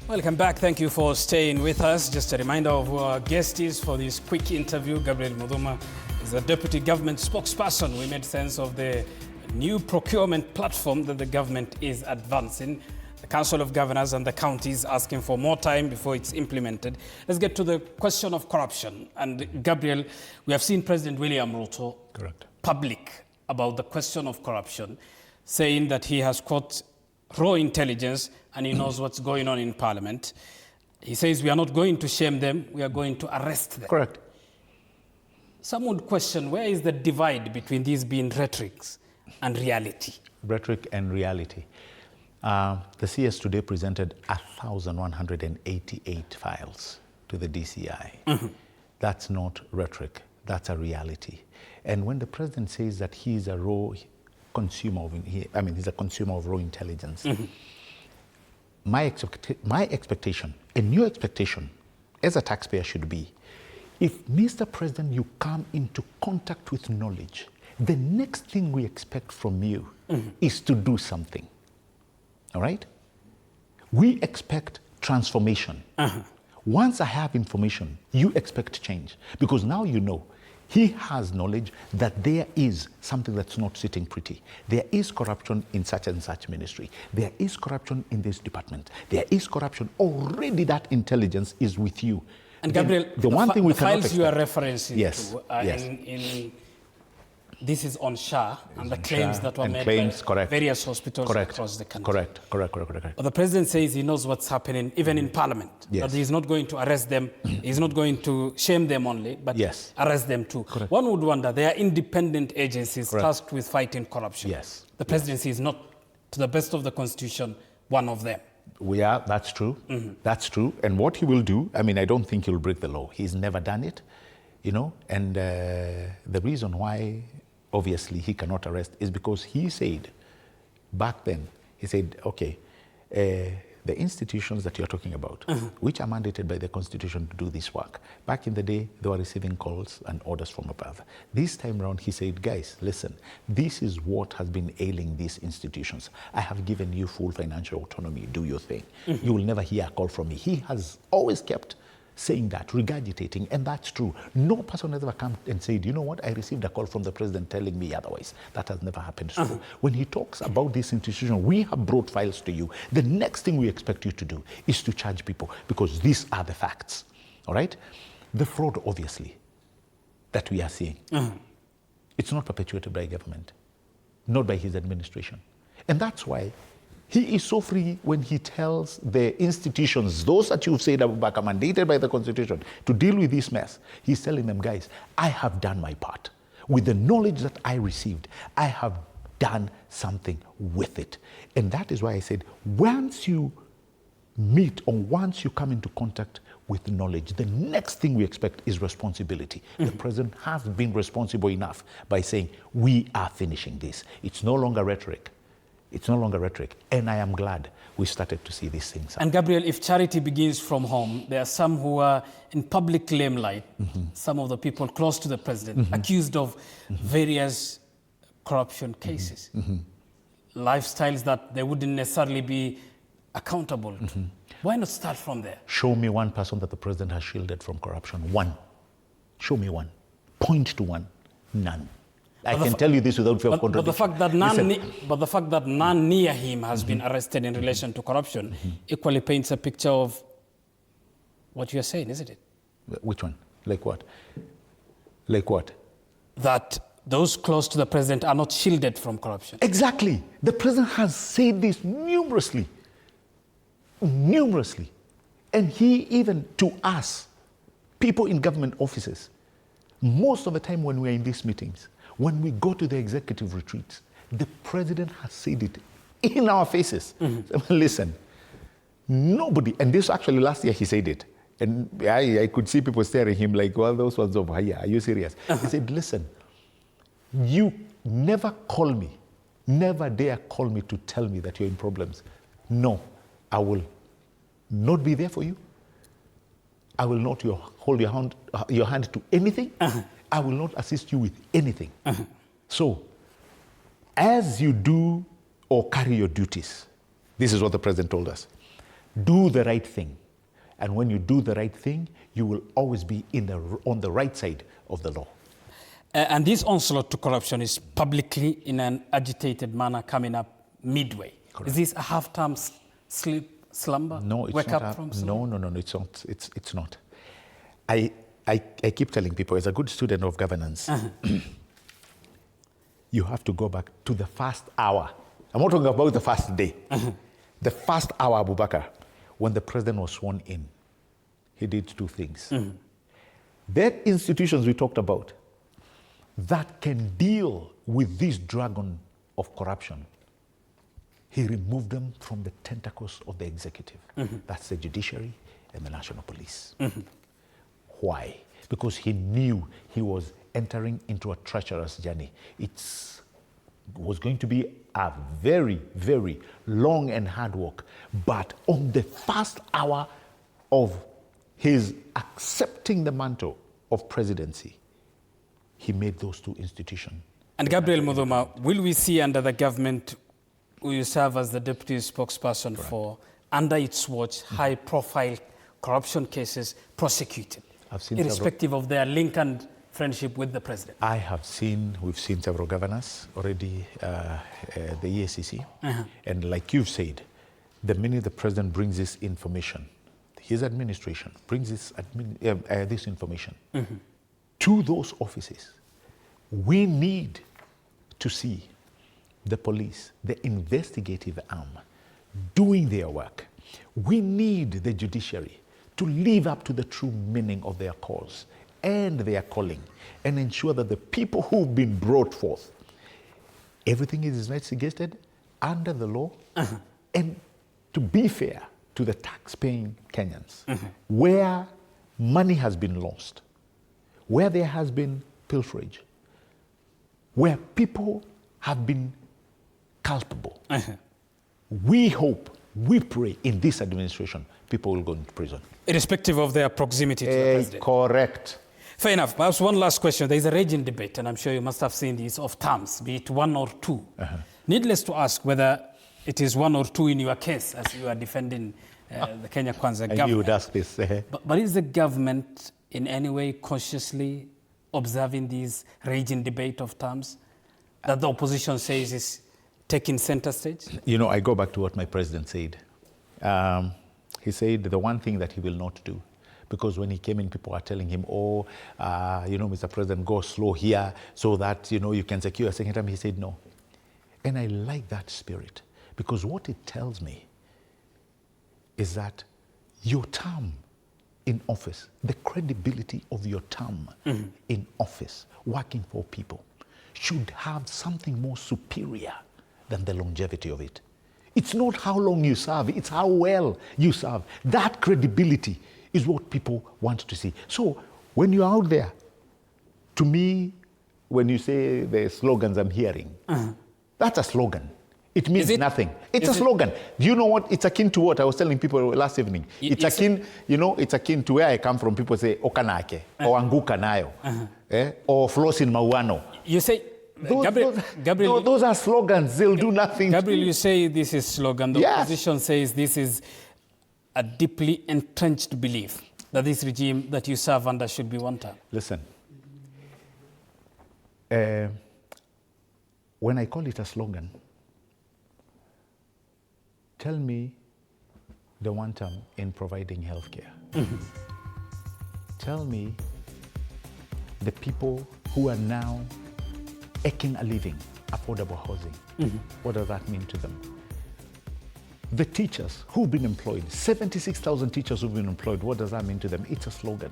Welcome back. Thank you for staying with us. Just a reminder of who our guest is for this quick interview. Gabriel Muthuma is the Deputy Government Spokesperson. We made sense of the new procurement platform that the government is advancing. The Council of Governors and the counties asking for more time before it's implemented. Let's get to the question of corruption. And Gabriel, we have seen President William Ruto public about the question of corruption, saying that he has, quote, raw intelligence and he knows what's going on in Parliament. He says we are not going to shame them, we are going to arrest them. Correct. Some would question, where is the divide between these being rhetorics and reality? Rhetoric and reality. The CS today presented 1,188 files to the DCI. Mm-hmm. That's not rhetoric, that's a reality. And when the president says that he's a raw consumer of, he's a consumer of raw intelligence, mm-hmm. my expectation, a new expectation as a taxpayer should be, if, Mr. President, you come into contact with knowledge, the next thing we expect from you mm-hmm. is to do something. All right? We expect transformation. Uh-huh. Once I have information, you expect change. Because now you know, he has knowledge that there is something that's not sitting pretty. There is corruption in such and such ministry. There is corruption in this department. There is corruption. Already that intelligence is with you. And Gabriel, the one thing we cannot files you are referencing yes, to yes. in this is on SHA and the claims that were made claims, by various hospitals across the country. Correct. But the president says he knows what's happening, even in Parliament. Yes. That he's not going to arrest them, he's not going to shame them only, but yes. arrest them too. Correct. One would wonder, they are independent agencies tasked with fighting corruption. Yes. The presidency is not, to the best of the Constitution, one of them. That's true. Mm-hmm. That's true. And what he will do, I don't think he'll break the law. He's never done it, and the reason why obviously he cannot arrest is because he said, back then, he said, okay, the institutions that you're talking about, uh-huh. which are mandated by the Constitution to do this work, back in the day, they were receiving calls and orders from above. This time around, he said, guys, listen, this is what has been ailing these institutions. I have given you full financial autonomy, do your thing. Mm-hmm. You will never hear a call from me. He has always kept saying that, regurgitating, and that's true. No person has ever come and said, you know what, I received a call from the president telling me otherwise. That has never happened. So when he talks about this institution, we have brought files to you. The next thing we expect you to do is to charge people, because these are the facts, all right? The fraud, obviously, that we are seeing, it's not perpetuated by government, not by his administration. And that's why he is so free when he tells the institutions, those that you've said are mandated by the Constitution, to deal with this mess. He's telling them, guys, I have done my part. With the knowledge that I received, I have done something with it. And that is why I said, once you meet or once you come into contact with knowledge, the next thing we expect is responsibility. Mm-hmm. The president has been responsible enough by saying, we are finishing this. It's no longer rhetoric. It's no longer rhetoric, and I am glad we started to see these things. And Gabriel, if charity begins from home, there are some who are in public limelight, mm-hmm. some of the people close to the president, mm-hmm. accused of mm-hmm. various corruption cases, mm-hmm. lifestyles that they wouldn't necessarily be accountable to. Mm-hmm. Why not start from there? Show me one person that the president has shielded from corruption. One. Show me one. Point to one. None. I can tell you this without fear of contradiction. But the fact that none near him has mm-hmm. been arrested in relation to corruption mm-hmm. equally paints a picture of what you're saying, isn't it? Which one? Like what? Like what? That those close to the president are not shielded from corruption. Exactly. The president has said this numerously. And he even to us, people in government offices, most of the time when we're in these meetings, when we go to the executive retreats, the president has said it in our faces. Mm-hmm. Listen, nobody, and this actually last year he said it, and I could see people staring at him like, well, those ones over here, are you serious? Uh-huh. He said, listen, you never call me, never dare call me to tell me that you're in problems. No, I will not be there for you. I will not hold your hand to anything. Uh-huh. I will not assist you with anything. Uh-huh. So, as you do or carry your duties, this is what the president told us. Do the right thing. And when you do the right thing, you will always be on the right side of the law. And this onslaught to corruption is publicly, in an agitated manner, coming up midway. Correct. Is this a half-term sleep, slumber? No, it's Wake not. up from slumber? No, it's not. It's not. I keep telling people, as a good student of governance, you have to go back to the first hour. I'm not talking about the first day. The first hour, Abubakar, when the president was sworn in, he did two things. That institutions we talked about that can deal with this dragon of corruption, he removed them from the tentacles of the executive. That's the judiciary and the national police. Why? Because he knew he was entering into a treacherous journey. It was going to be a very, very long and hard work. But on the first hour of his accepting the mantle of presidency, he made those two institutions. And Gabriel Muthuma, will we see under the government, will you serve as the deputy spokesperson for, under its watch, high-profile corruption cases prosecuted, irrespective of their link and friendship with the president? We've seen several governors already, the EACC, and like you've said, the minute the president brings this information, his administration brings this information to those offices, we need to see the police, the investigative arm, doing their work. We need the judiciary to live up to the true meaning of their cause and their calling, and ensure that the people who've been brought forth, everything is investigated under the law, and to be fair to the tax-paying Kenyans, where money has been lost, where there has been pilferage, where people have been culpable. We hope, we pray in this administration, people will go into prison. Irrespective of their proximity to the president. Correct. Fair enough. Perhaps one last question. There is a raging debate, and I'm sure you must have seen these of terms, be it one or two. Needless to ask whether it is one or two in your case, as you are defending the Kenya Kwanza government. You would ask this. But is the government in any way consciously observing these raging debate of terms that the opposition says is taking center stage? You know, I go back to what my president said. He said the one thing that he will not do, because when he came in, people are telling him, Mr. President, go slow here so that, you can secure a second term. He said no. And I like that spirit, because what it tells me is that your term in office, the credibility of your term in office, working for people, should have something more superior than the longevity of it. It's not how long you serve, it's how well you serve. That credibility is what people want to see. So when you're out there, to me, when you say the slogans I'm hearing, that's a slogan. It means nothing. It's a slogan. Do you know what? It's akin to what I was telling people last evening. It's akin to where I come from. People say, okanake, or anguka nayo, or floss in mauano. You say, Gabriel, those are slogans. They'll do nothing. Gabriel, you say this is slogan. The opposition says this is a deeply entrenched belief that this regime that you serve under should be one term. Listen, when I call it a slogan, tell me the one term in providing healthcare. Tell me the people who are now making a living, affordable housing. What does that mean to them? The teachers who've been employed, 76,000 teachers who've been employed, what does that mean to them? It's a slogan.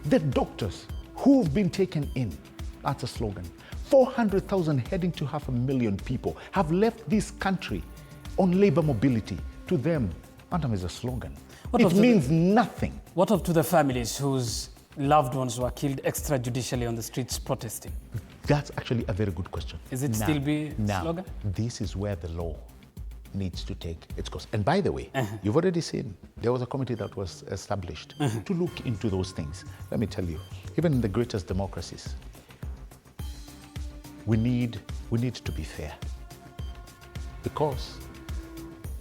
The doctors who've been taken in, that's a slogan. 400,000 heading to 500,000 people have left this country on labor mobility. To them, Anthem is a slogan. It means nothing. What of to the families whose loved ones were killed extrajudicially on the streets protesting? That's actually a very good question. Is it still be a slogan? This is where the law needs to take its course. And by the way, you've already seen, there was a committee that was established to look into those things. Let me tell you, even in the greatest democracies, we need to be fair. Because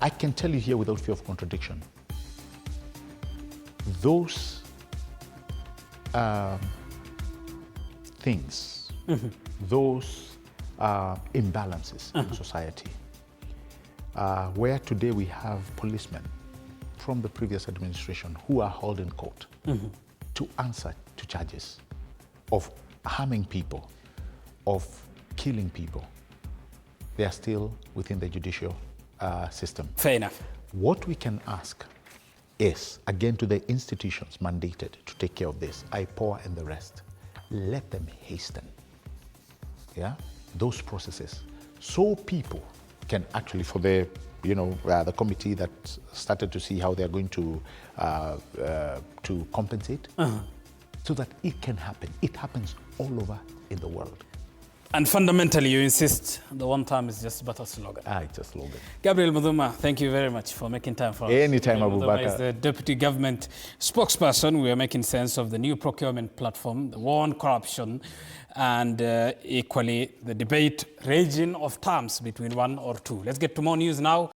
I can tell you here without fear of contradiction, those things, those imbalances in society, where today we have policemen from the previous administration who are held in court to answer to charges of harming people, of killing people. They are still within the judicial system. Fair enough. What we can ask is, again, to the institutions mandated to take care of this, IPOA and the rest, let them hasten those processes so people can actually, for the the committee that started to see how they're going to compensate, so that it can happen. It happens all over in the world. And fundamentally, you insist the one term is just but a slogan. It's a slogan. Gabriel Muthuma, thank you very much for making time for us. Anytime, Gabriel Muthuma Abubakar. is the Deputy Government Spokesperson. We are making sense of the new procurement platform, the war on corruption, and equally the debate raging of terms between one or two. Let's get to more news now.